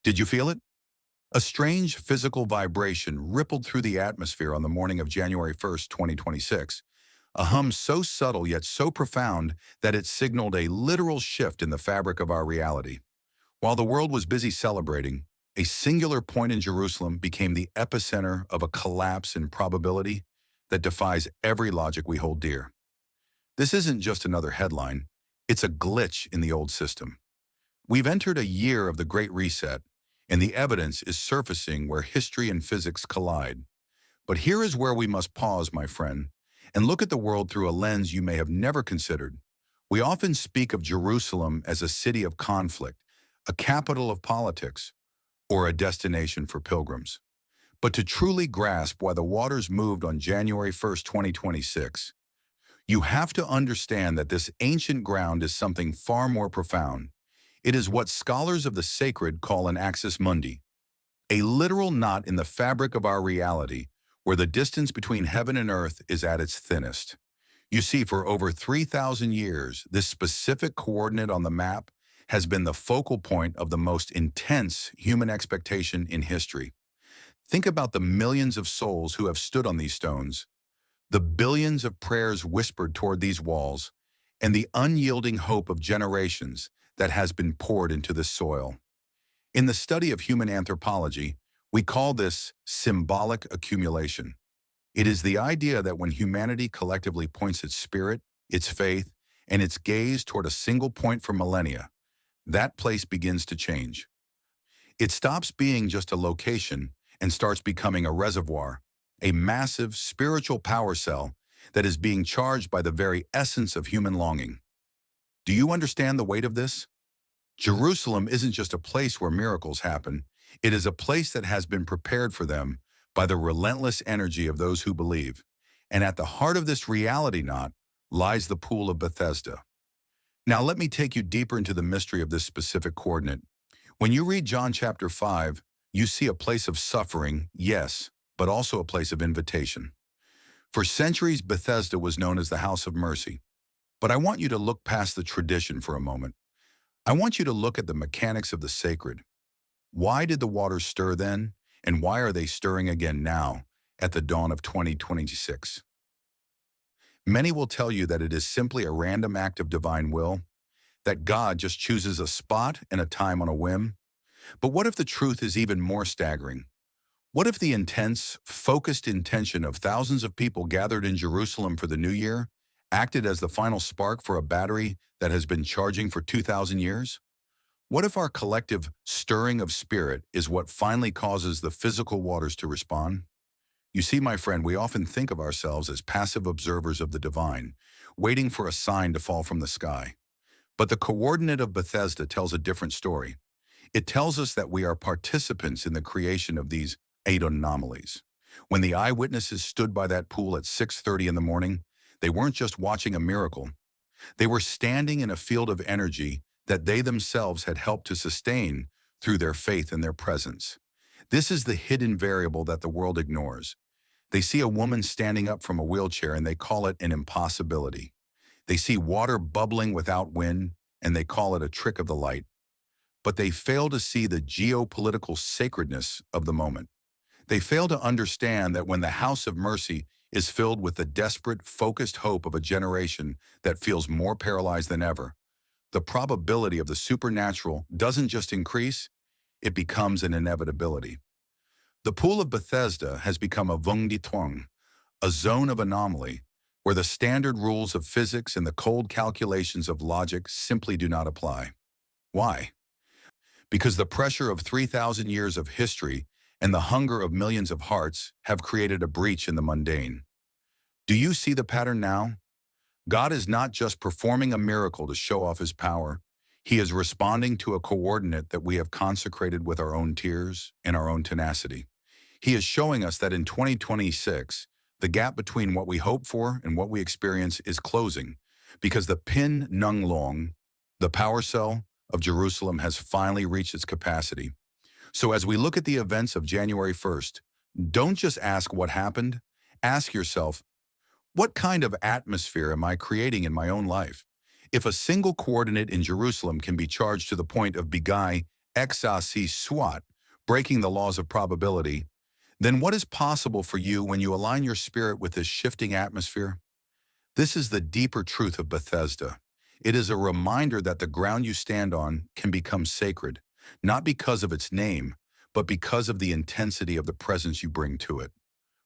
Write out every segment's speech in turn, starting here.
Did you feel it? A strange physical vibration rippled through the atmosphere on the morning of January 1st, 2026, a hum so subtle yet so profound that it signaled a literal shift in the fabric of our reality. While the world was busy celebrating, a singular point in Jerusalem became the epicenter of a collapse in probability that defies every logic we hold dear. This isn't just another headline, it's a glitch in the old system. We've entered a year of the Great Reset, and the evidence is surfacing where history and physics collide. But here is where we must pause, my friend, and look at the world through a lens you may have never considered. We often speak of Jerusalem as a city of conflict, a capital of politics, or a destination for pilgrims. But to truly grasp why the waters moved on January 1st, 2026, you have to understand that this ancient ground is something far more profound. It is what scholars of the sacred call an axis mundi, a literal knot in the fabric of our reality, where the distance between heaven and earth is at its thinnest. You see, for over 3,000 years, this specific coordinate on the map has been the focal point of the most intense human expectation in history. Think about the millions of souls who have stood on these stones, the billions of prayers whispered toward these walls, and the unyielding hope of generations that has been poured into this soil. In the study of human anthropology, we call this symbolic accumulation. It is the idea that when humanity collectively points its spirit, its faith, and its gaze toward a single point for millennia, that place begins to change. It stops being just a location and starts becoming a reservoir, a massive spiritual power cell that is being charged by the very essence of human longing. Do you understand the weight of this? Jerusalem isn't just a place where miracles happen, it is a place that has been prepared for them by the relentless energy of those who believe. And at the heart of this reality knot lies the pool of Bethesda. Now let me take you deeper into the mystery of this specific coordinate. When you read John chapter 5, you see a place of suffering, yes, but also a place of invitation. For centuries, Bethesda was known as the House of Mercy. But I want you to look past the tradition for a moment. I want you to look at the mechanics of the sacred. Why did the waters stir then, and why are they stirring again now, at the dawn of 2026? Many will tell you that it is simply a random act of divine will, that God just chooses a spot and a time on a whim. But what if the truth is even more staggering? What if the intense, focused intention of thousands of people gathered in Jerusalem for the new year acted as the final spark for a battery that has been charging for 2,000 years? What if our collective stirring of spirit is what finally causes the physical waters to respond? You see, my friend, we often think of ourselves as passive observers of the divine, waiting for a sign to fall from the sky. But the coordinate of Bethesda tells a different story. It tells us that we are participants in the creation of these 8 anomalies. When the eyewitnesses stood by that pool at 6:30 in the morning, they weren't just watching a miracle. They were standing in a field of energy that they themselves had helped to sustain through their faith and their presence. This is the hidden variable that the world ignores. They see a woman standing up from a wheelchair and they call it an impossibility. They see water bubbling without wind and they call it a trick of the light. But they fail to see the geopolitical sacredness of the moment. They fail to understand that when the House of Mercy is filled with the desperate, focused hope of a generation that feels more paralyzed than ever, the probability of the supernatural doesn't just increase, it becomes an inevitability. The Pool of Bethesda has become a vung di twang, a zone of anomaly, where the standard rules of physics and the cold calculations of logic simply do not apply. Why? Because the pressure of 3,000 years of history and the hunger of millions of hearts have created a breach in the mundane. Do you see the pattern now? God is not just performing a miracle to show off his power. He is responding to a coordinate that we have consecrated with our own tears and our own tenacity. He is showing us that in 2026, the gap between what we hope for and what we experience is closing, because the Pin Nung Long, the power cell of Jerusalem, has finally reached its capacity. So as we look at the events of January 1st, don't just ask what happened, ask yourself, what kind of atmosphere am I creating in my own life? If a single coordinate in Jerusalem can be charged to the point of beguy XRC SWAT, breaking the laws of probability, then what is possible for you when you align your spirit with this shifting atmosphere? This is the deeper truth of Bethesda. It is a reminder that the ground you stand on can become sacred, not because of its name, but because of the intensity of the presence you bring to it.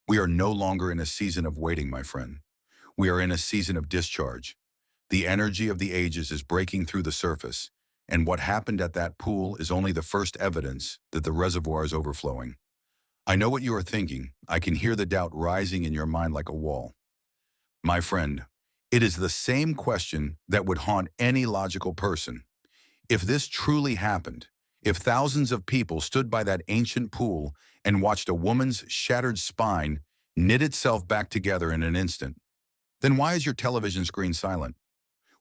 We are no longer in a season of waiting, my friend. We are in a season of discharge. The energy of the ages is breaking through the surface, and what happened at that pool is only the first evidence that the reservoir is overflowing. I know what you are thinking. I can hear the doubt rising in your mind like a wall. My friend, it is the same question that would haunt any logical person. If this truly happened, if thousands of people stood by that ancient pool and watched a woman's shattered spine knit itself back together in an instant, then why is your television screen silent?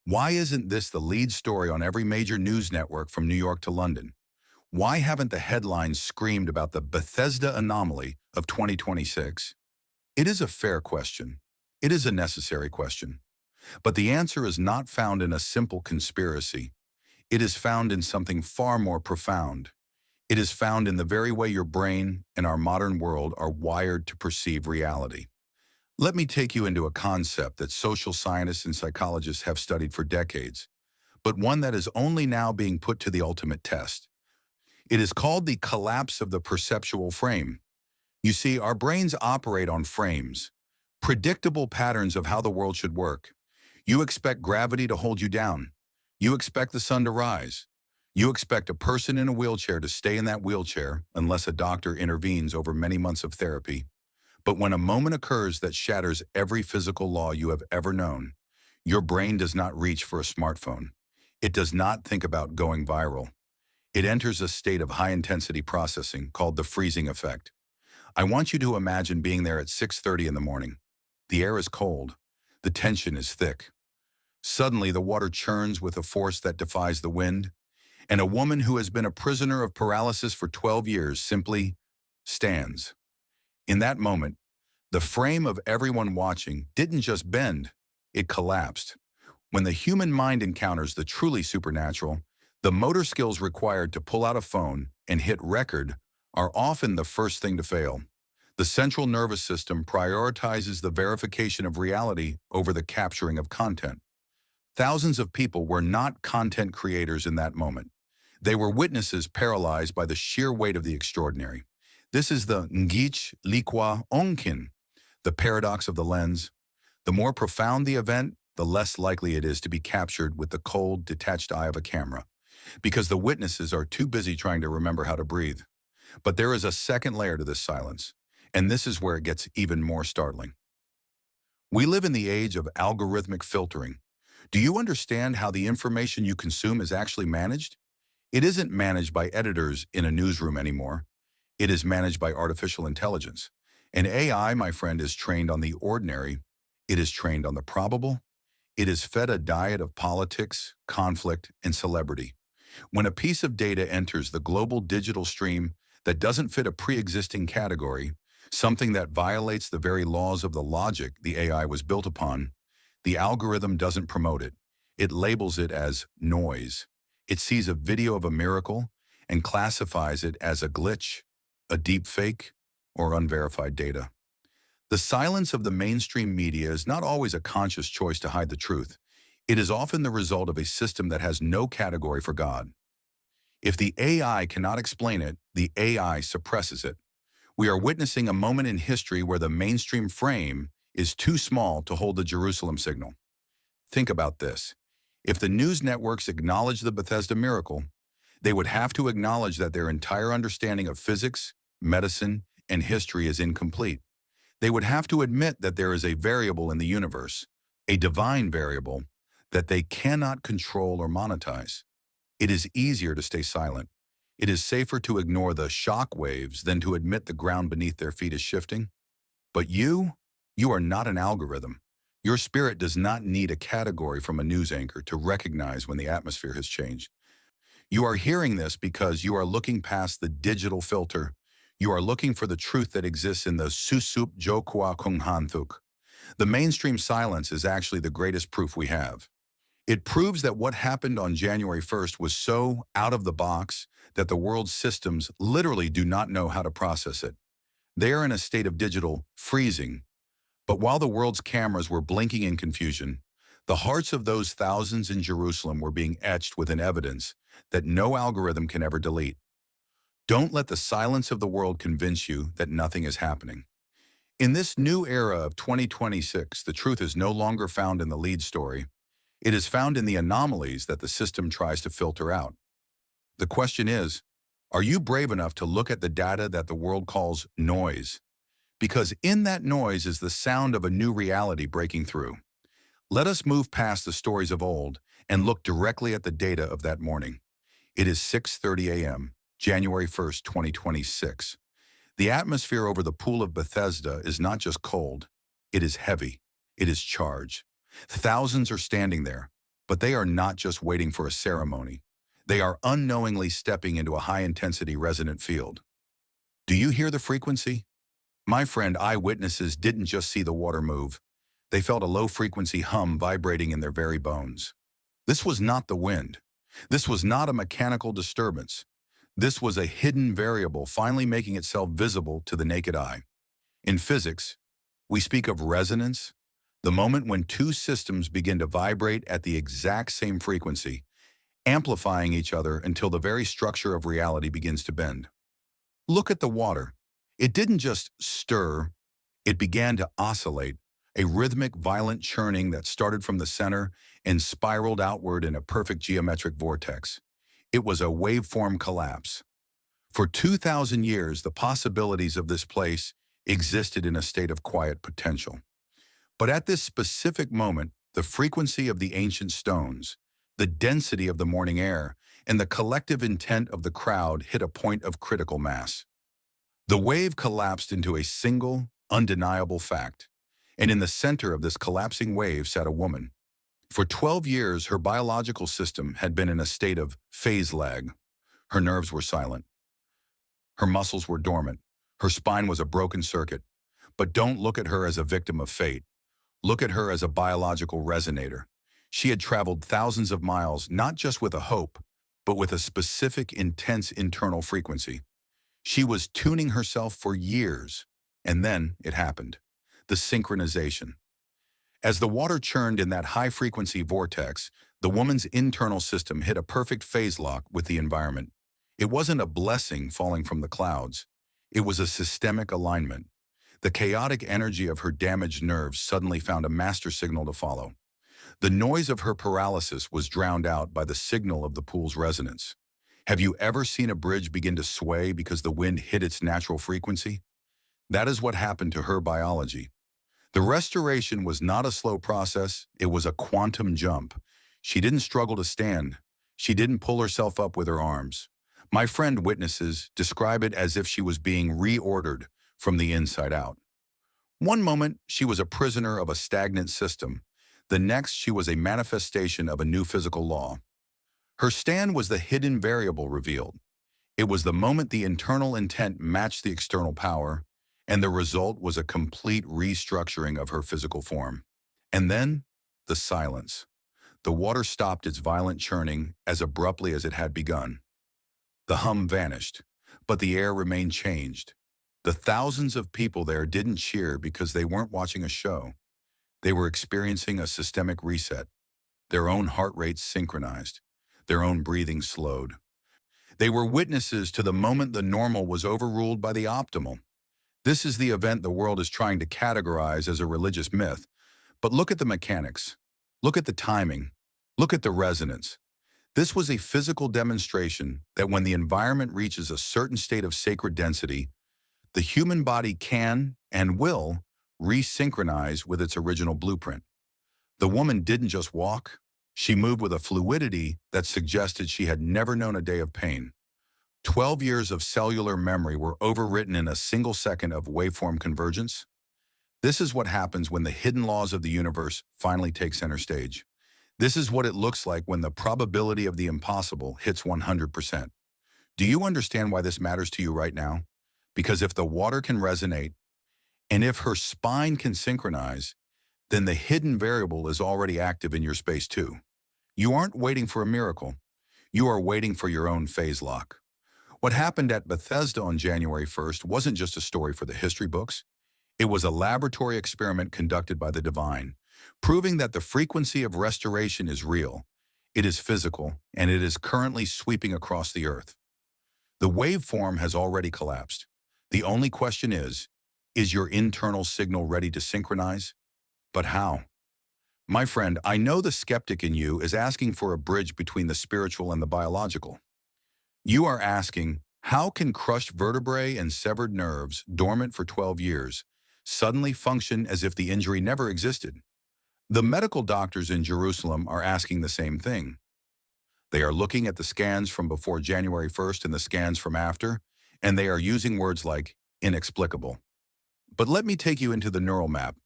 Why isn't this the lead story on every major news network from New York to London? Why haven't the headlines screamed about the Bethesda anomaly of 2026? It is a fair question. It is a necessary question. But the answer is not found in a simple conspiracy. It is found in something far more profound. It is found in the very way your brain and our modern world are wired to perceive reality. Let me take you into a concept that social scientists and psychologists have studied for decades, but one that is only now being put to the ultimate test. It is called the collapse of the perceptual frame. You see, our brains operate on frames, predictable patterns of how the world should work. You expect gravity to hold you down. You expect the sun to rise. You expect a person in a wheelchair to stay in that wheelchair unless a doctor intervenes over many months of therapy. But when a moment occurs that shatters every physical law you have ever known, your brain does not reach for a smartphone. It does not think about going viral. It enters a state of high-intensity processing called the freezing effect. I want you to imagine being there at 6:30 in the morning. The air is cold. The tension is thick. Suddenly, the water churns with a force that defies the wind, and a woman who has been a prisoner of paralysis for 12 years simply stands. In that moment, the frame of everyone watching didn't just bend, it collapsed. When the human mind encounters the truly supernatural, the motor skills required to pull out a phone and hit record are often the first thing to fail. The central nervous system prioritizes the verification of reality over the capturing of content. Thousands of people were not content creators in that moment. They were witnesses paralyzed by the sheer weight of the extraordinary. This is the ngich likwa onkin, the paradox of the lens. The more profound the event, the less likely it is to be captured with the cold, detached eye of a camera, because the witnesses are too busy trying to remember how to breathe. But there is a second layer to this silence, and this is where it gets even more startling. We live in the age of algorithmic filtering. Do you understand how the information you consume is actually managed? It isn't managed by editors in a newsroom anymore. It is managed by artificial intelligence. And AI, my friend, is trained on the ordinary. It is trained on the probable. It is fed a diet of politics, conflict, and celebrity. When a piece of data enters the global digital stream that doesn't fit a pre-existing category, something that violates the very laws of the logic the AI was built upon, the algorithm doesn't promote it. It labels it as noise. It sees a video of a miracle and classifies it as a glitch, a deep fake, or unverified data. The silence of the mainstream media is not always a conscious choice to hide the truth. It is often the result of a system that has no category for God. If the AI cannot explain it, the AI suppresses it. We are witnessing a moment in history where the mainstream frame is too small to hold the Jerusalem signal. Think about this. If the news networks acknowledge the Bethesda miracle, they would have to acknowledge that their entire understanding of physics, medicine, and history is incomplete. They would have to admit that there is a variable in the universe, a divine variable, that they cannot control or monetize. It is easier to stay silent. It is safer to ignore the shock waves than to admit the ground beneath their feet is shifting. But you are not an algorithm. Your spirit does not need a category from a news anchor to recognize when the atmosphere has changed. You are hearing this because you are looking past the digital filter. You are looking for the truth that exists in the susup jokwa kunghanthuk. The mainstream silence is actually the greatest proof we have. It proves that what happened on January 1st was so out of the box that the world's systems literally do not know how to process it. They are in a state of digital freezing. But while the world's cameras were blinking in confusion, the hearts of those thousands in Jerusalem were being etched with an evidence that no algorithm can ever delete. Don't let the silence of the world convince you that nothing is happening. In this new era of 2026, the truth is no longer found in the lead story. It is found in the anomalies that the system tries to filter out. The question is, are you brave enough to look at the data that the world calls noise? Because in that noise is the sound of a new reality breaking through. Let us move past the stories of old and look directly at the data of that morning. It is 6:30 a.m., January 1st, 2026. The atmosphere over the pool of Bethesda is not just cold, it is heavy, it is charged. Thousands are standing there, but they are not just waiting for a ceremony. They are unknowingly stepping into a high-intensity resonant field. Do you hear the frequency? My friend, eyewitnesses didn't just see the water move. They felt a low-frequency hum vibrating in their very bones. This was not the wind. This was not a mechanical disturbance. This was a hidden variable finally making itself visible to the naked eye. In physics, we speak of resonance, the moment when two systems begin to vibrate at the exact same frequency, amplifying each other until the very structure of reality begins to bend. Look at the water. It didn't just stir, it began to oscillate, a rhythmic, violent churning that started from the center and spiraled outward in a perfect geometric vortex. It was a waveform collapse. For 2,000 years, the possibilities of this place existed in a state of quiet potential. But at this specific moment, the frequency of the ancient stones, the density of the morning air, and the collective intent of the crowd hit a point of critical mass. The wave collapsed into a single, undeniable fact, and in the center of this collapsing wave sat a woman. For 12 years, her biological system had been in a state of phase lag. Her nerves were silent. Her muscles were dormant. Her spine was a broken circuit. But don't look at her as a victim of fate. Look at her as a biological resonator. She had traveled thousands of miles, not just with a hope, but with a specific, intense internal frequency. She was tuning herself for years, and then it happened. The synchronization. As the water churned in that high-frequency vortex, the woman's internal system hit a perfect phase lock with the environment. It wasn't a blessing falling from the clouds. It was a systemic alignment. The chaotic energy of her damaged nerves suddenly found a master signal to follow. The noise of her paralysis was drowned out by the signal of the pool's resonance. Have you ever seen a bridge begin to sway because the wind hit its natural frequency? That is what happened to her biology. The restoration was not a slow process, it was a quantum jump. She didn't struggle to stand. She didn't pull herself up with her arms. My friend witnesses describe it as if she was being reordered from the inside out. One moment, she was a prisoner of a stagnant system. The next, she was a manifestation of a new physical law. Her stand was the hidden variable revealed. It was the moment the internal intent matched the external power, and the result was a complete restructuring of her physical form. And then, the silence. The water stopped its violent churning as abruptly as it had begun. The hum vanished, but the air remained changed. The thousands of people there didn't cheer because they weren't watching a show. They were experiencing a systemic reset. Their own heart rates synchronized. Their own breathing slowed. They were witnesses to the moment the normal was overruled by the optimal. This is the event the world is trying to categorize as a religious myth. But look at the mechanics. Look at the timing. Look at the resonance. This was a physical demonstration that when the environment reaches a certain state of sacred density, the human body can and will resynchronize with its original blueprint. The woman didn't just walk. She moved with a fluidity that suggested she had never known a day of pain. 12 years of cellular memory were overwritten in a single second of waveform convergence. This is what happens when the hidden laws of the universe finally take center stage. This is what it looks like when the probability of the impossible hits 100%. Do you understand why this matters to you right now? Because if the water can resonate, and if her spine can synchronize, then the hidden variable is already active in your space too. You aren't waiting for a miracle. You are waiting for your own phase lock. What happened at Bethesda on January 1st wasn't just a story for the history books. It was a laboratory experiment conducted by the divine, proving that the frequency of restoration is real. It is physical, and it is currently sweeping across the earth. The waveform has already collapsed. The only question is your internal signal ready to synchronize? But how? My friend, I know the skeptic in you is asking for a bridge between the spiritual and the biological. You are asking, how can crushed vertebrae and severed nerves, dormant for 12 years, suddenly function as if the injury never existed? The medical doctors in Jerusalem are asking the same thing. They are looking at the scans from before January 1st and the scans from after, and they are using words like inexplicable. But let me take you into the neural map,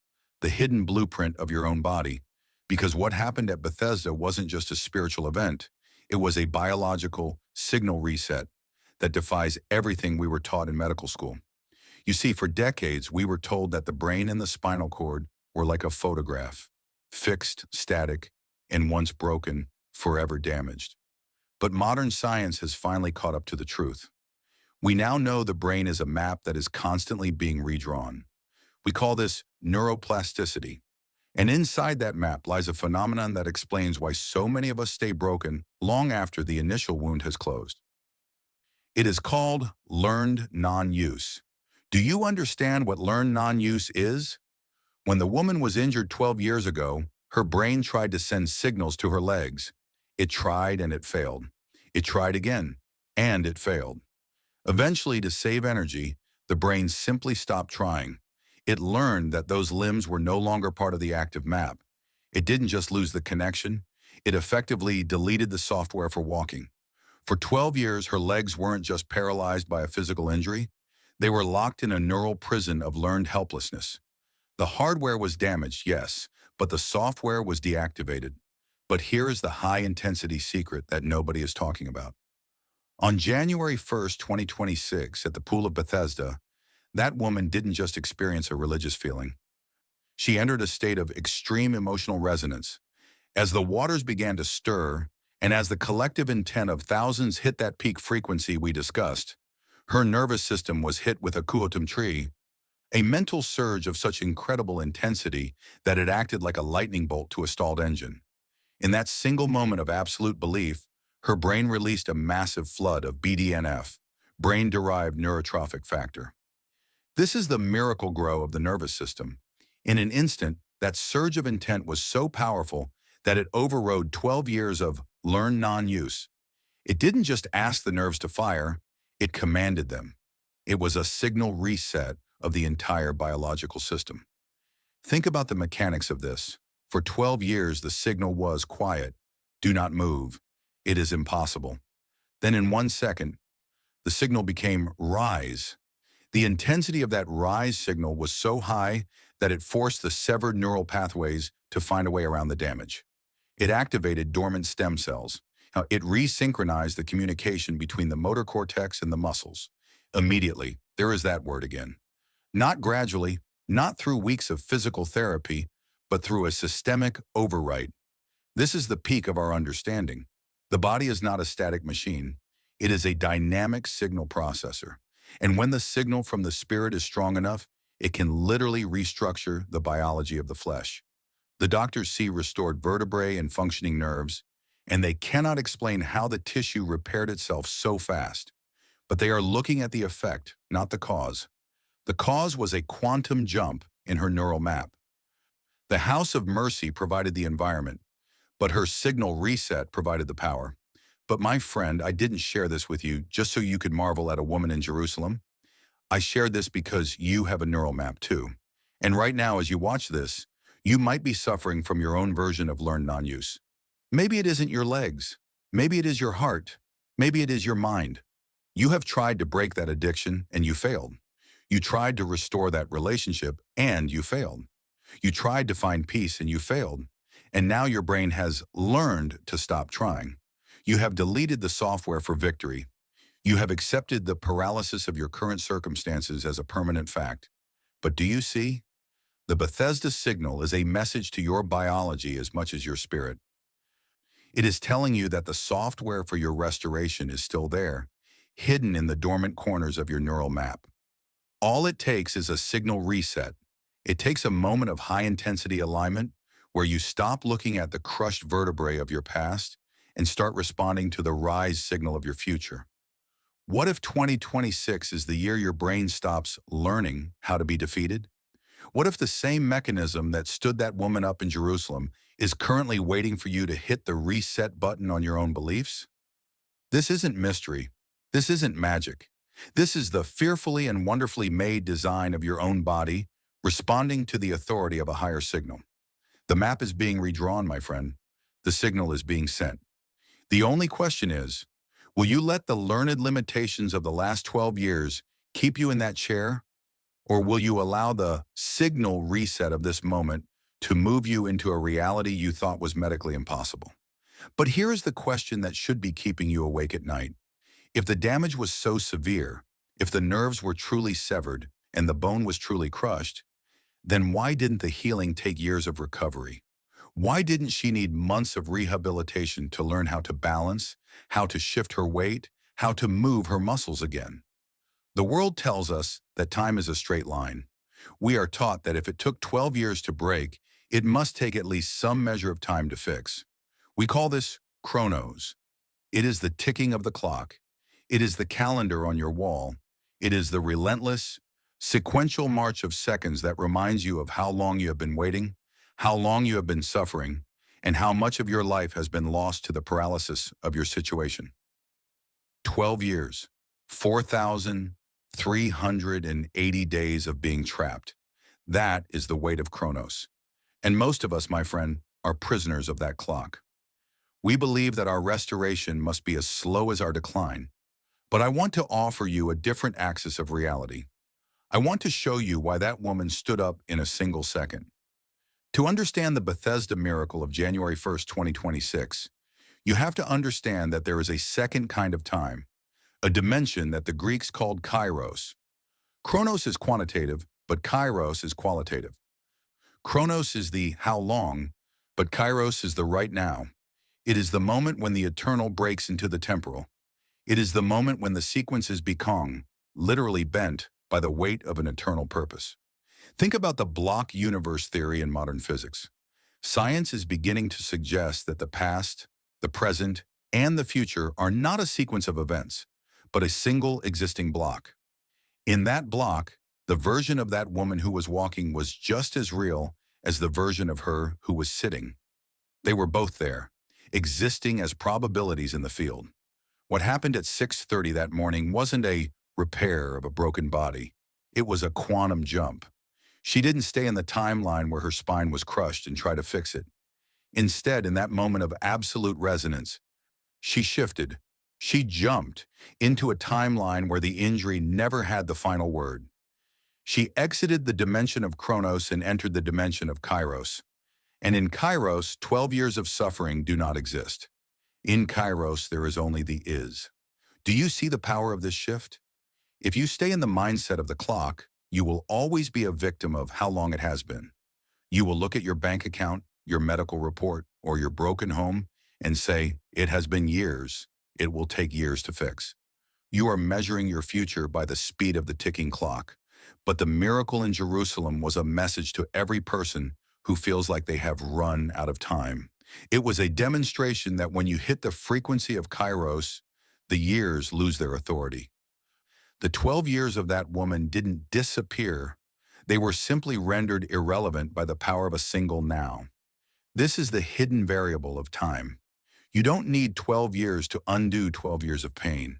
the hidden blueprint of your own body, because what happened at Bethesda wasn't just a spiritual event, it was a biological signal reset that defies everything we were taught in medical school. You see, for decades, we were told that the brain and the spinal cord were like a photograph, fixed, static, and once broken, forever damaged. But modern science has finally caught up to the truth. We now know the brain is a map that is constantly being redrawn. We call this neuroplasticity. And inside that map lies a phenomenon that explains why so many of us stay broken long after the initial wound has closed. It is called learned non-use. Do you understand what learned non-use is? When the woman was injured 12 years ago, her brain tried to send signals to her legs. It tried and it failed. It tried again, and it failed. Eventually, to save energy, the brain simply stopped trying. It learned that those limbs were no longer part of the active map. It didn't just lose the connection, it effectively deleted the software for walking. For 12 years, her legs weren't just paralyzed by a physical injury, they were locked in a neural prison of learned helplessness. The hardware was damaged, yes, but the software was deactivated. But here is the high-intensity secret that nobody is talking about. On January 1st, 2026, at the Pool of Bethesda, that woman didn't just experience a religious feeling. She entered a state of extreme emotional resonance. As the waters began to stir, and as the collective intent of thousands hit that peak frequency we discussed, her nervous system was hit with a kuhotum tree, a mental surge of such incredible intensity that it acted like a lightning bolt to a stalled engine. In that single moment of absolute belief, her brain released a massive flood of BDNF, brain-derived neurotrophic factor. This is the miracle grow of the nervous system. In an instant, that surge of intent was so powerful that it overrode 12 years of learned non-use. It didn't just ask the nerves to fire, it commanded them. It was a signal reset of the entire biological system. Think about the mechanics of this. For 12 years, the signal was quiet. Do not move. It is impossible. Then in 1 second, the signal became rise. The intensity of that rise signal was so high that it forced the severed neural pathways to find a way around the damage. It activated dormant stem cells. Now, it resynchronized the communication between the motor cortex and the muscles. Immediately, there is that word again. Not gradually, not through weeks of physical therapy, but through a systemic override. This is the peak of our understanding. The body is not a static machine. It is a dynamic signal processor. And when the signal from the spirit is strong enough, it can literally restructure the biology of the flesh. The doctors see restored vertebrae and functioning nerves, and they cannot explain how the tissue repaired itself so fast. But they are looking at the effect, not the cause. The cause was a quantum jump in her neural map. The House of Mercy provided the environment, but her signal reset provided the power. But my friend, I didn't share this with you just so you could marvel at a woman in Jerusalem. I shared this because you have a neural map too. And right now, as you watch this, you might be suffering from your own version of learned non-use. Maybe it isn't your legs. Maybe it is your heart. Maybe it is your mind. You have tried to break that addiction and you failed. You tried to restore that relationship and you failed. You tried to find peace and you failed. And now your brain has learned to stop trying. You have deleted the software for victory. You have accepted the paralysis of your current circumstances as a permanent fact. But do you see? The Bethesda Signal is a message to your biology as much as your spirit. It is telling you that the software for your restoration is still there, hidden in the dormant corners of your neural map. All it takes is a signal reset. It takes a moment of high-intensity alignment where you stop looking at the crushed vertebrae of your past and start responding to the rise signal of your future. What if 2026 is the year your brain stops learning how to be defeated? What if the same mechanism that stood that woman up in Jerusalem is currently waiting for you to hit the reset button on your own beliefs? This isn't mystery. This isn't magic. This is the fearfully and wonderfully made design of your own body responding to the authority of a higher signal. The map is being redrawn, my friend. The signal is being sent. The only question is, will you let the learned limitations of the last 12 years keep you in that chair? Or will you allow the signal reset of this moment to move you into a reality you thought was medically impossible? But here is the question that should be keeping you awake at night. If the damage was so severe, if the nerves were truly severed and the bone was truly crushed, then why didn't the healing take years of recovery? Why didn't she need months of rehabilitation to learn how to balance, how to shift her weight, how to move her muscles again? The world tells us that time is a straight line. We are taught that if it took 12 years to break, it must take at least some measure of time to fix. We call this Chronos. It is the ticking of the clock. It is the calendar on your wall. It is the relentless, sequential march of seconds that reminds you of how long you have been waiting, how long you have been suffering, and how much of your life has been lost to the paralysis of your situation. 12 years, 4,380 days of being trapped. That is the weight of Chronos. And most of us, my friend, are prisoners of that clock. We believe that our restoration must be as slow as our decline. But I want to offer you a different axis of reality. I want to show you why that woman stood up in a single second. To understand the Bethesda miracle of January 1st, 2026, you have to understand that there is a second kind of time, a dimension that the Greeks called Kairos. Chronos is quantitative, but Kairos is qualitative. Chronos is the how long, but Kairos is the right now. It is the moment when the eternal breaks into the temporal. It is the moment when the sequence is becong, literally bent by the weight of an eternal purpose. Think about the block universe theory in modern physics. Science is beginning to suggest that the past, the present, and the future are not a sequence of events, but a single existing block. In that block, the version of that woman who was walking was just as real as the version of her who was sitting. They were both there, existing as probabilities in the field. What happened at 6:30 that morning wasn't a repair of a broken body. It was a quantum jump. She didn't stay in the timeline where her spine was crushed and try to fix it. Instead, in that moment of absolute resonance, she shifted. She jumped into a timeline where the injury never had the final word. She exited the dimension of Chronos and entered the dimension of Kairos. And in Kairos, 12 years of suffering do not exist. In Kairos, there is only the is. Do you see the power of this shift? If you stay in the mindset of the clock, you will always be a victim of how long it has been. You will look at your bank account, your medical report, or your broken home and say, it has been years. It will take years to fix. You are measuring your future by the speed of the ticking clock. But the miracle in Jerusalem was a message to every person who feels like they have run out of time. It was a demonstration that when you hit the frequency of Kairos, the years lose their authority. The 12 years of that woman didn't disappear. They were simply rendered irrelevant by the power of a single now. This is the hidden variable of time. You don't need 12 years to undo 12 years of pain.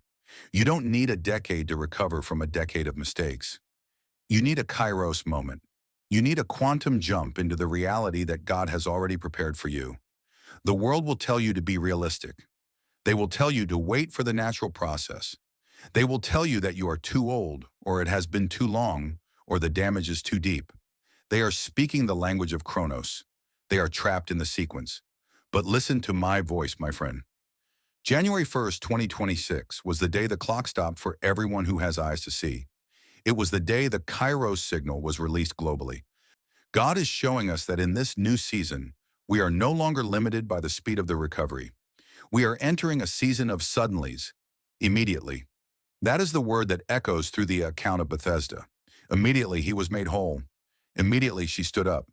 You don't need a decade to recover from a decade of mistakes. You need a Kairos moment. You need a quantum jump into the reality that God has already prepared for you. The world will tell you to be realistic. They will tell you to wait for the natural process. They will tell you that you are too old, or it has been too long, or the damage is too deep. They are speaking the language of Chronos. They are trapped in the sequence. But listen to my voice, my friend. January 1st, 2026 was the day the clock stopped for everyone who has eyes to see. It was the day the Kairos signal was released globally. God is showing us that in this new season, we are no longer limited by the speed of the recovery. We are entering a season of suddenlies, immediately. That is the word that echoes through the account of Bethesda. Immediately he was made whole. Immediately she stood up.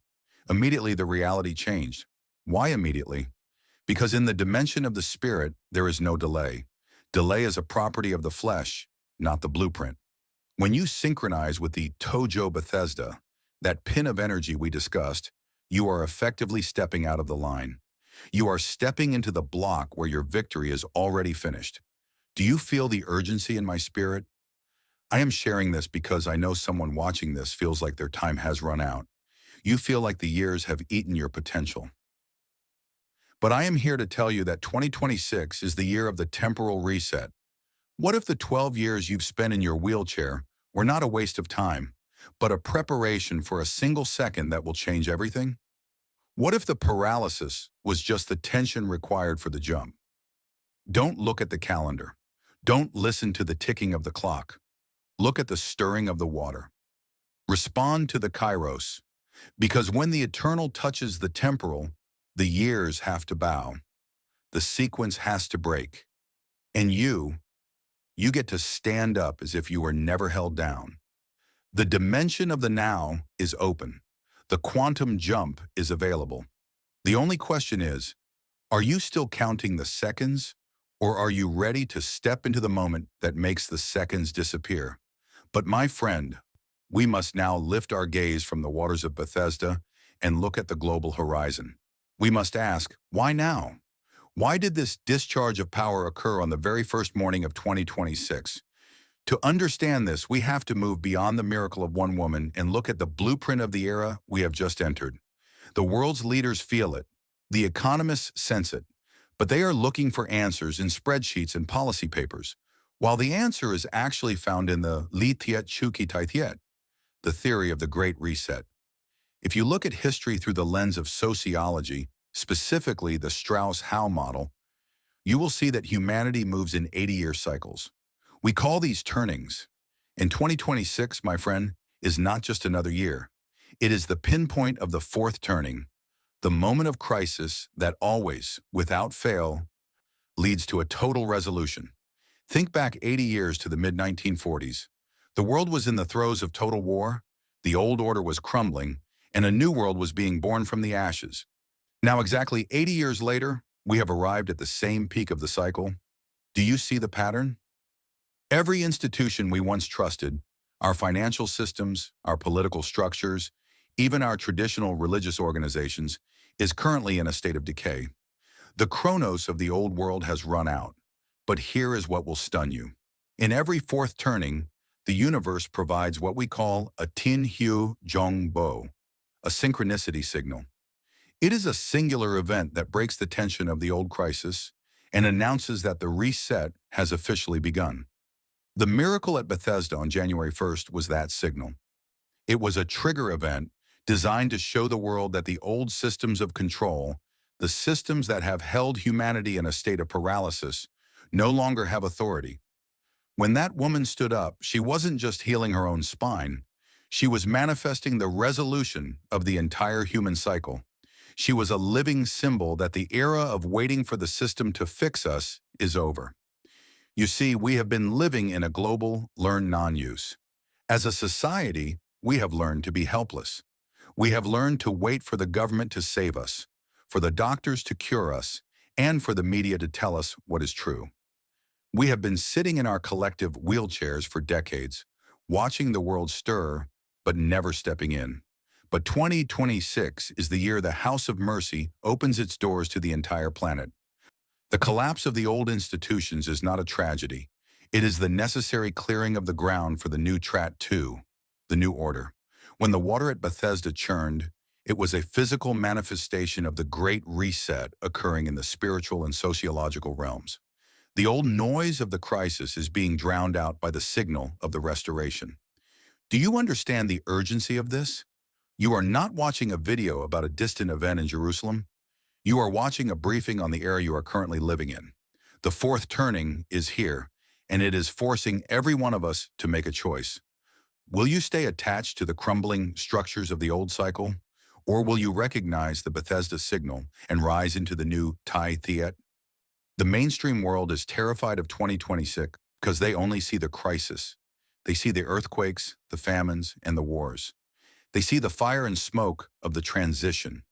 Immediately the reality changed. Why immediately? Because in the dimension of the spirit, there is no delay. Delay is a property of the flesh, not the blueprint. When you synchronize with the Tojo Bethesda, that pin of energy we discussed, you are effectively stepping out of the line. You are stepping into the block where your victory is already finished. Do you feel the urgency in my spirit? I am sharing this because I know someone watching this feels like their time has run out. You feel like the years have eaten your potential. But I am here to tell you that 2026 is the year of the temporal reset. What if the 12 years you've spent in your wheelchair were not a waste of time, but a preparation for a single second that will change everything? What if the paralysis was just the tension required for the jump? Don't look at the calendar. Don't listen to the ticking of the clock. Look at the stirring of the water. Respond to the Kairos, because when the eternal touches the temporal, the years have to bow. The sequence has to break. And you get to stand up as if you were never held down. The dimension of the now is open. The quantum jump is available. The only question is, are you still counting the seconds, or are you ready to step into the moment that makes the seconds disappear? But my friend, we must now lift our gaze from the waters of Bethesda and look at the global horizon. We must ask, why now? Why did this discharge of power occur on the very first morning of 2026? To understand this, we have to move beyond the miracle of one woman and look at the blueprint of the era we have just entered. The world's leaders feel it. The economists sense it. But they are looking for answers in spreadsheets and policy papers, while the answer is actually found in the Li Tiet Chuki Tai Tiet, the theory of the Great Reset. If you look at history through the lens of sociology, specifically the Strauss-Howe model, you will see that humanity moves in 80-year cycles. We call these turnings. And 2026, my friend, is not just another year. It is the pinpoint of the fourth turning, the moment of crisis that always, without fail, leads to a total resolution. Think back 80 years to the mid-1940s. The world was in the throes of total war, the old order was crumbling, and a new world was being born from the ashes. Now, exactly 80 years later, we have arrived at the same peak of the cycle. Do you see the pattern? Every institution we once trusted, our financial systems, our political structures, even our traditional religious organizations, is currently in a state of decay. The Chronos of the old world has run out. But here is what will stun you. In every fourth turning, the universe provides what we call a Tin Hu Jong Bo, a synchronicity signal. It is a singular event that breaks the tension of the old crisis and announces that the reset has officially begun. The miracle at Bethesda on January 1st was that signal. It was a trigger event designed to show the world that the old systems of control, the systems that have held humanity in a state of paralysis, no longer have authority. When that woman stood up, she wasn't just healing her own spine. She was manifesting the resolution of the entire human cycle. She was a living symbol that the era of waiting for the system to fix us is over. You see, we have been living in a global learn non-use. As a society, we have learned to be helpless. We have learned to wait for the government to save us, for the doctors to cure us, and for the media to tell us what is true. We have been sitting in our collective wheelchairs for decades, watching the world stir, but never stepping in. But 2026 is the year the House of Mercy opens its doors to the entire planet. The collapse of the old institutions is not a tragedy. It is the necessary clearing of the ground for the new Trat 2, the new order. When the water at Bethesda churned, it was a physical manifestation of the Great Reset occurring in the spiritual and sociological realms. The old noise of the crisis is being drowned out by the signal of the restoration. Do you understand the urgency of this? You are not watching a video about a distant event in Jerusalem. You are watching a briefing on the era you are currently living in. The fourth turning is here, and it is forcing every one of us to make a choice. Will you stay attached to the crumbling structures of the old cycle, or will you recognize the Bethesda signal and rise into the new Tai Thiet? The mainstream world is terrified of 2026 because they only see the crisis. They see the earthquakes, the famines, and the wars. They see the fire and smoke of the transition.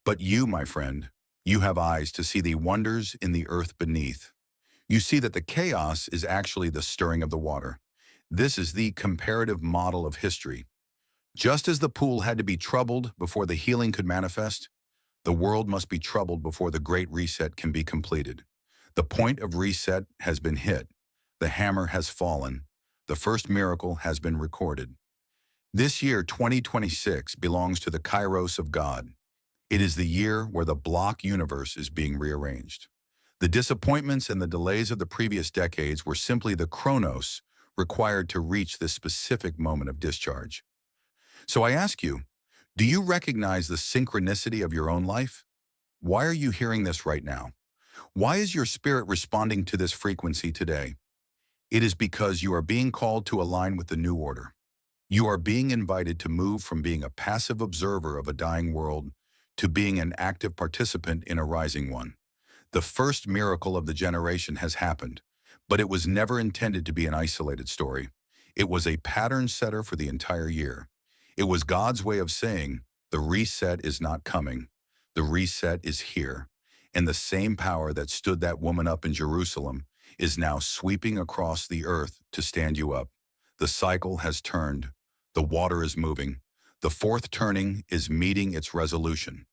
But you, my friend, you have eyes to see the wonders in the earth beneath. You see that the chaos is actually the stirring of the water. This is the comparative model of history. Just as the pool had to be troubled before the healing could manifest, the world must be troubled before the great reset can be completed. The point of reset has been hit. The hammer has fallen. The first miracle has been recorded. This year, 2026, belongs to the Kairos of God. It is the year where the block universe is being rearranged. The disappointments and the delays of the previous decades were simply the Chronos required to reach this specific moment of discharge. So I ask you, do you recognize the synchronicity of your own life? Why are you hearing this right now? Why is your spirit responding to this frequency today? It is because you are being called to align with the new order. You are being invited to move from being a passive observer of a dying world to being an active participant in a rising one. The first miracle of the generation has happened, but it was never intended to be an isolated story. It was a pattern setter for the entire year. It was God's way of saying, the reset is not coming. The reset is here. And the same power that stood that woman up in Jerusalem is now sweeping across the earth to stand you up. The cycle has turned. The water is moving. The fourth turning is meeting its resolution.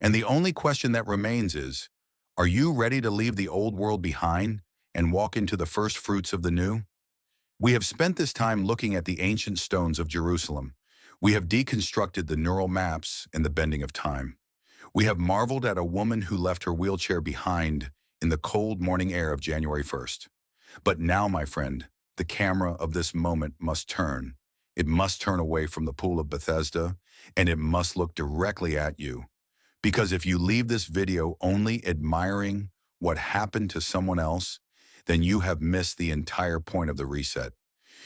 And the only question that remains is, are you ready to leave the old world behind and walk into the first fruits of the new? We have spent this time looking at the ancient stones of Jerusalem. We have deconstructed the neural maps and the bending of time. We have marveled at a woman who left her wheelchair behind in the cold morning air of January 1st. But now, my friend, the camera of this moment must turn. It must turn away from the pool of Bethesda, and it must look directly at you. Because if you leave this video only admiring what happened to someone else, then you have missed the entire point of the reset.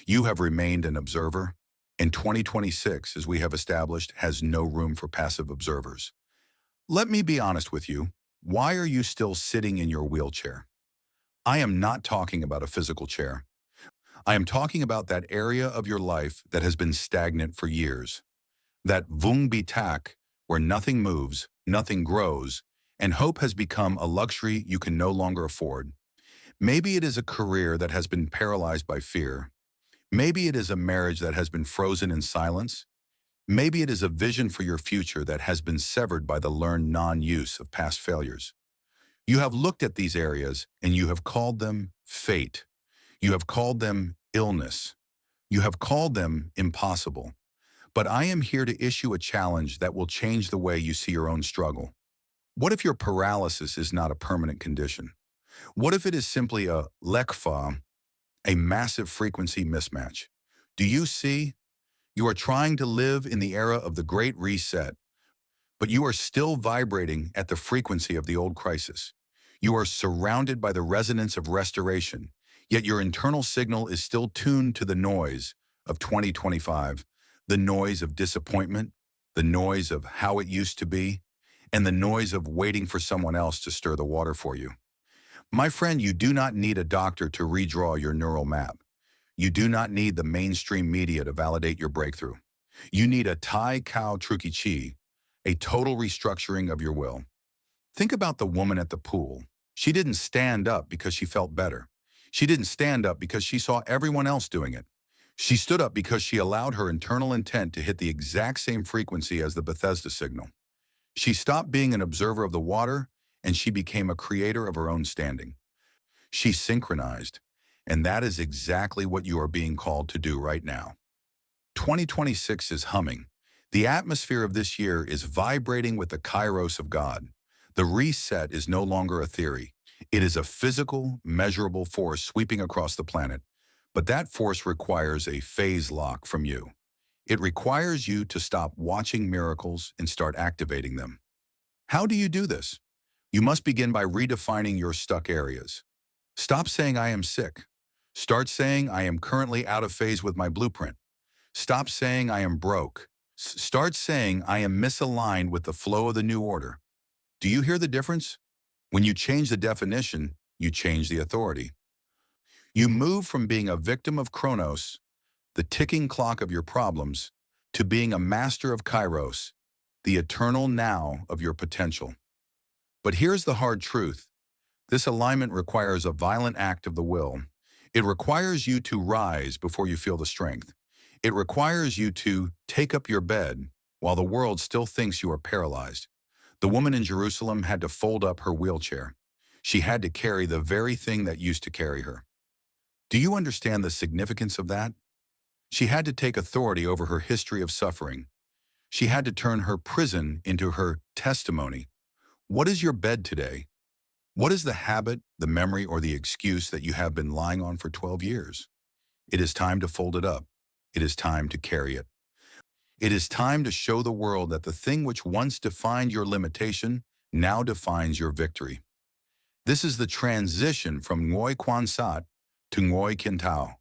You have remained an observer, and 2026, as we have established, has no room for passive observers. Let me be honest with you. Why are you still sitting in your wheelchair? I am not talking about a physical chair. I am talking about that area of your life that has been stagnant for years. That Vung Bitak, where nothing moves, nothing grows, and hope has become a luxury you can no longer afford. Maybe it is a career that has been paralyzed by fear. Maybe it is a marriage that has been frozen in silence. Maybe it is a vision for your future that has been severed by the learned non-use of past failures. You have looked at these areas and you have called them fate. You have called them illness. You have called them impossible. But I am here to issue a challenge that will change the way you see your own struggle. What if your paralysis is not a permanent condition? What if it is simply a lekfa, a massive frequency mismatch? Do you see? You are trying to live in the era of the Great Reset, but you are still vibrating at the frequency of the old crisis. You are surrounded by the resonance of restoration, yet your internal signal is still tuned to the noise of 2025, the noise of disappointment, the noise of how it used to be, and the noise of waiting for someone else to stir the water for you. My friend, you do not need a doctor to redraw your neural map. You do not need the mainstream media to validate your breakthrough. You need a Tai Kao Truki Chi, a total restructuring of your will. Think about the woman at the pool. She didn't stand up because she felt better. She didn't stand up because she saw everyone else doing it. She stood up because she allowed her internal intent to hit the exact same frequency as the Bethesda signal. She stopped being an observer of the water, and she became a creator of her own standing. She synchronized, and that is exactly what you are being called to do right now. 2026 is humming. The atmosphere of this year is vibrating with the Kairos of God. The reset is no longer a theory. It is a physical, measurable force sweeping across the planet. But that force requires a phase lock from you. It requires you to stop watching miracles and start activating them. How do you do this? You must begin by redefining your stuck areas. Stop saying I am sick. Start saying I am currently out of phase with my blueprint. Stop saying I am broke. Start saying I am misaligned with the flow of the new order. Do you hear the difference? When you change the definition, you change the authority. You move from being a victim of Chronos, the ticking clock of your problems, to being a master of Kairos, the eternal now of your potential. But here's the hard truth. This alignment requires a violent act of the will. It requires you to rise before you feel the strength. It requires you to take up your bed while the world still thinks you are paralyzed. The woman in Jerusalem had to fold up her wheelchair. She had to carry the very thing that used to carry her. Do you understand the significance of that? She had to take authority over her history of suffering. She had to turn her prison into her testimony. What is your bed today? What is the habit, the memory, or the excuse that you have been lying on for 12 years? It is time to fold it up. It is time to carry it. It is time to show the world that the thing which once defined your limitation now defines your victory. This is the transition from Ngoi Kwan Sat to Ngoi Kin Tao,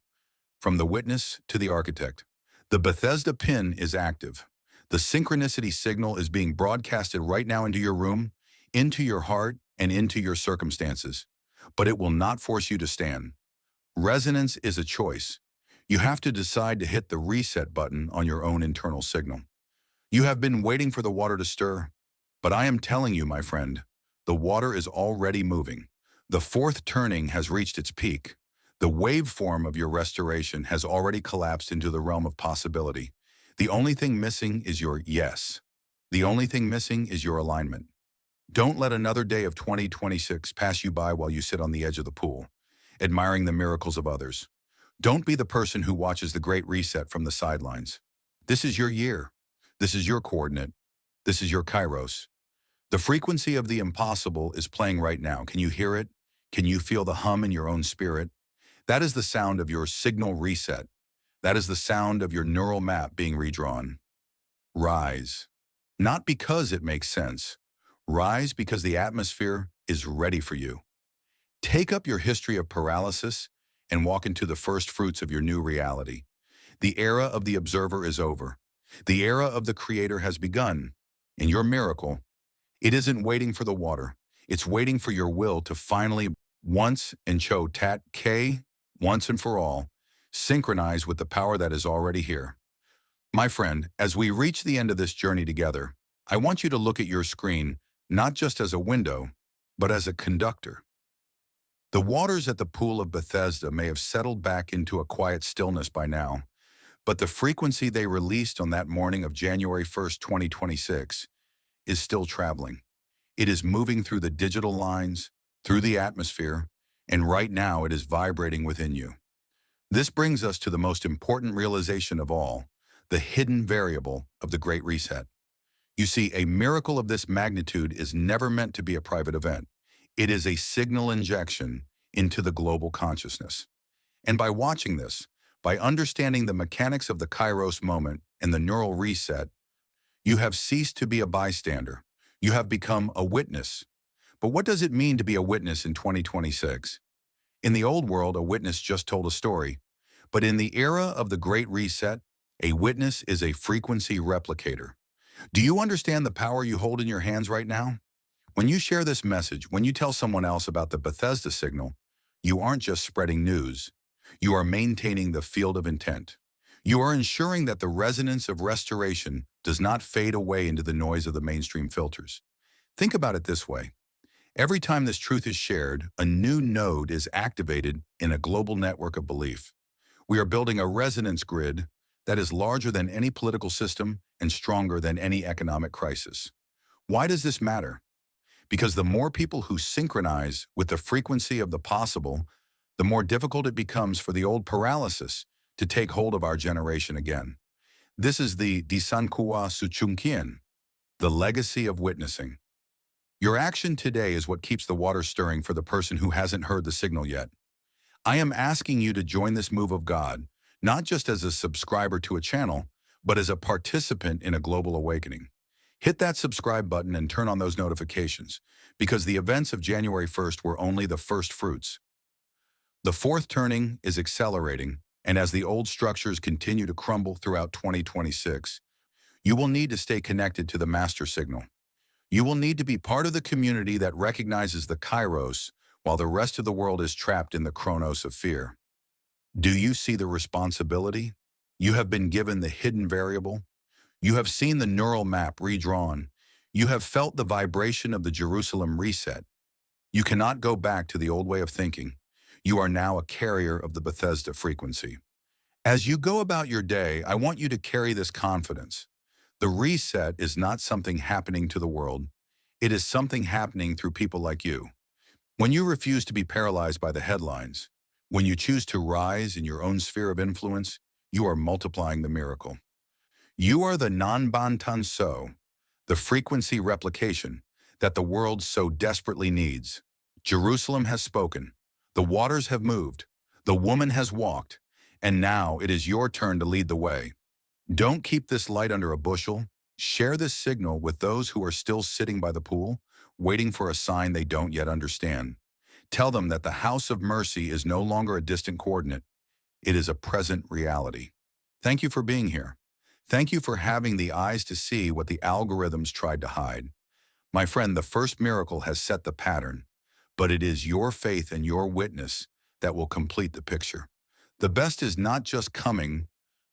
from the witness to the architect. The Bethesda Pin is active. The synchronicity signal is being broadcasted right now into your room, into your heart, and into your circumstances. But it will not force you to stand. Resonance is a choice. You have to decide to hit the reset button on your own internal signal. You have been waiting for the water to stir, but I am telling you, my friend, the water is already moving. The fourth turning has reached its peak. The waveform of your restoration has already collapsed into the realm of possibility. The only thing missing is your yes. The only thing missing is your alignment. Don't let another day of 2026 pass you by while you sit on the edge of the pool, admiring the miracles of others. Don't be the person who watches the Great Reset from the sidelines. This is your year. This is your coordinate. This is your Kairos. The frequency of the impossible is playing right now. Can you hear it? Can you feel the hum in your own spirit? That is the sound of your signal reset. That is the sound of your neural map being redrawn. Rise. Not because it makes sense. Rise because the atmosphere is ready for you. Take up your history of paralysis and walk into the first fruits of your new reality. The era of the observer is over. The era of the creator has begun. And your miracle, it isn't waiting for the water. It's waiting for your will to finally, once and cho tat k, once and for all, synchronize with the power that is already here. My friend, as we reach the end of this journey together, I want you to look at your screen not just as a window, but as a conductor. The waters at the pool of Bethesda may have settled back into a quiet stillness by now, but the frequency they released on that morning of January 1st, 2026, is still traveling. It is moving through the digital lines, through the atmosphere, and right now it is vibrating within you. This brings us to the most important realization of all, the hidden variable of the Great Reset. You see, a miracle of this magnitude is never meant to be a private event. It is a signal injection into the global consciousness. And by watching this, by understanding the mechanics of the Kairos moment and the neural reset, you have ceased to be a bystander. You have become a witness. But what does it mean to be a witness in 2026? In the old world, a witness just told a story. But in the era of the Great Reset, a witness is a frequency replicator. Do you understand the power you hold in your hands right now? When you share this message, when you tell someone else about the Bethesda Signal, you aren't just spreading news. You are maintaining the field of intent. You are ensuring that the resonance of restoration does not fade away into the noise of the mainstream filters. Think about it this way. Every time this truth is shared, a new node is activated in a global network of belief. We are building a resonance grid that is larger than any political system and stronger than any economic crisis. Why does this matter? Because the more people who synchronize with the frequency of the possible, the more difficult it becomes for the old paralysis to take hold of our generation again. This is the Disankua Suchungkien, the legacy of witnessing. Your action today is what keeps the water stirring for the person who hasn't heard the signal yet. I am asking you to join this move of God, not just as a subscriber to a channel, but as a participant in a global awakening. Hit that subscribe button and turn on those notifications, because the events of January 1st were only the first fruits. The fourth turning is accelerating, and as the old structures continue to crumble throughout 2026, you will need to stay connected to the master signal. You will need to be part of the community that recognizes the Kairos while the rest of the world is trapped in the Chronos of fear. Do you see the responsibility? You have been given the hidden variable. You have seen the neural map redrawn. You have felt the vibration of the Jerusalem reset. You cannot go back to the old way of thinking. You are now a carrier of the Bethesda frequency. As you go about your day, I want you to carry this confidence. The reset is not something happening to the world. It is something happening through people like you. When you refuse to be paralyzed by the headlines, when you choose to rise in your own sphere of influence, you are multiplying the miracle. You are the non-bantan so, the frequency replication that the world so desperately needs. Jerusalem has spoken. The waters have moved. The woman has walked. And now it is your turn to lead the way. Don't keep this light under a bushel. Share this signal with those who are still sitting by the pool, waiting for a sign they don't yet understand. Tell them that the house of mercy is no longer a distant coordinate. It is a present reality. Thank you for being here. Thank you for having the eyes to see what the algorithms tried to hide. My friend, the first miracle has set the pattern, but it is your faith and your witness that will complete the picture. The best is not just coming,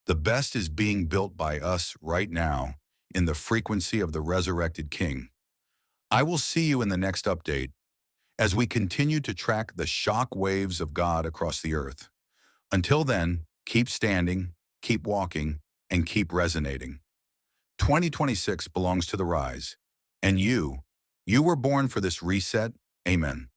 the best is being built by us right now in the frequency of the resurrected King. I will see you in the next update as we continue to track the shock waves of God across the earth. Until then, keep standing, keep walking, and keep resonating. 2026 belongs to the rise. And you were born for this reset. Amen.